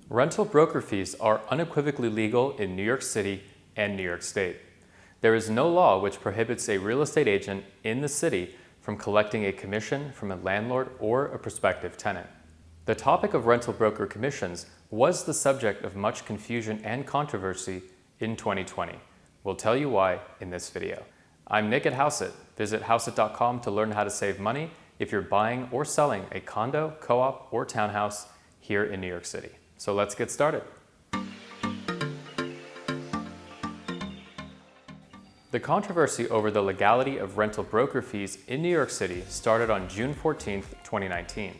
Rental broker fees are unequivocally legal in New York City and New York State. There is no law which prohibits a real estate agent in the city from collecting a commission from a landlord or a prospective tenant. The topic of rental broker commissions was the subject of much confusion and controversy in 2020. We'll tell you why in this video. I'm Nick at Houseit. Visit houseit.com to learn how to save money if you're buying or selling a condo, co-op, or townhouse here in New York City. So let's get started. The controversy over the legality of rental broker fees in New York City started on June 14, 2019.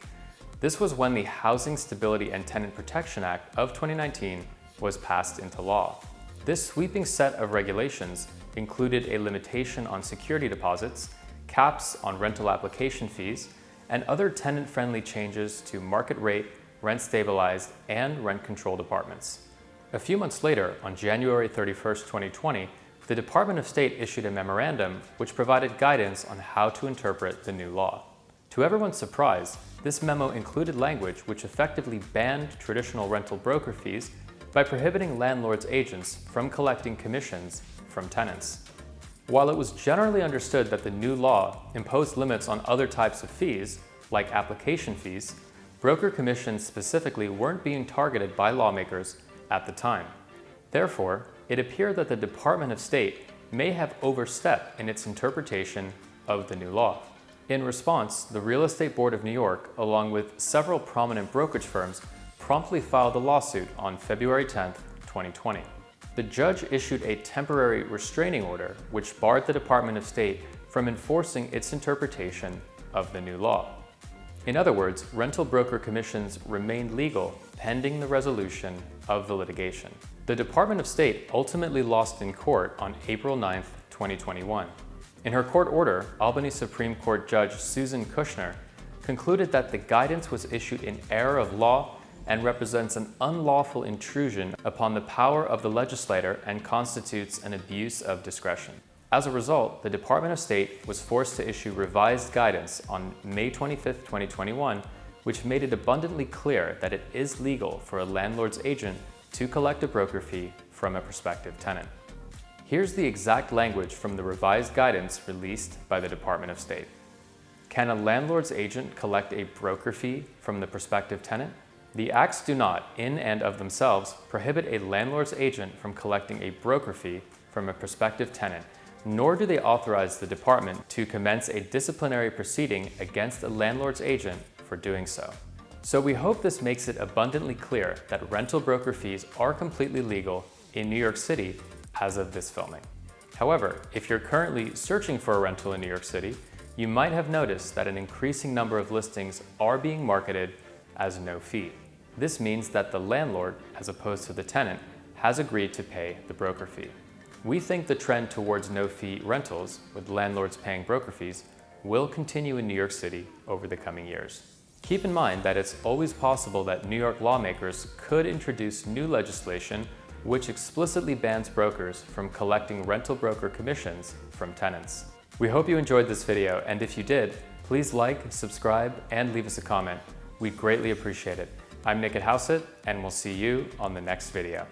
This was when the Housing Stability and Tenant Protection Act of 2019 was passed into law. This sweeping set of regulations included a limitation on security deposits, caps on rental application fees, and other tenant-friendly changes to market rate, rent-stabilized, and rent-controlled apartments. A few months later, on January 31, 2020, the Department of State issued a memorandum which provided guidance on how to interpret the new law. To everyone's surprise, this memo included language which effectively banned traditional rental broker fees by prohibiting landlords' agents from collecting commissions from tenants. While it was generally understood that the new law imposed limits on other types of fees, like application fees, broker commissions specifically weren't being targeted by lawmakers at the time. Therefore, it appeared that the Department of State may have overstepped in its interpretation of the new law. In response, the Real Estate Board of New York, along with several prominent brokerage firms, promptly filed a lawsuit on February 10, 2020. The judge issued a temporary restraining order which barred the Department of State from enforcing its interpretation of the new law. In other words, rental broker commissions remained legal pending the resolution of the litigation. The Department of State ultimately lost in court on April 9, 2021. In her court order, Albany Supreme Court Judge Susan Kushner concluded that the guidance was issued in error of law and represents an unlawful intrusion upon the power of the legislator and constitutes an abuse of discretion. As a result, the Department of State was forced to issue revised guidance on May 25, 2021, which made it abundantly clear that it is legal for a landlord's agent to collect a broker fee from a prospective tenant. Here's the exact language from the revised guidance released by the Department of State. Can a landlord's agent collect a broker fee from the prospective tenant? The acts do not, in and of themselves, prohibit a landlord's agent from collecting a broker fee from a prospective tenant, nor do they authorize the department to commence a disciplinary proceeding against a landlord's agent for doing so. So we hope this makes it abundantly clear that rental broker fees are completely legal in New York City as of this filming. However, if you're currently searching for a rental in New York City, you might have noticed that an increasing number of listings are being marketed as no fee. This means that the landlord, as opposed to the tenant, has agreed to pay the broker fee. We think the trend towards no-fee rentals, with landlords paying broker fees, will continue in New York City over the coming years. Keep in mind that it's always possible that New York lawmakers could introduce new legislation which explicitly bans brokers from collecting rental broker commissions from tenants. We hope you enjoyed this video, and if you did, please like, subscribe, and leave us a comment. We'd greatly appreciate it. I'm Nick at Houseit, and we'll see you on the next video.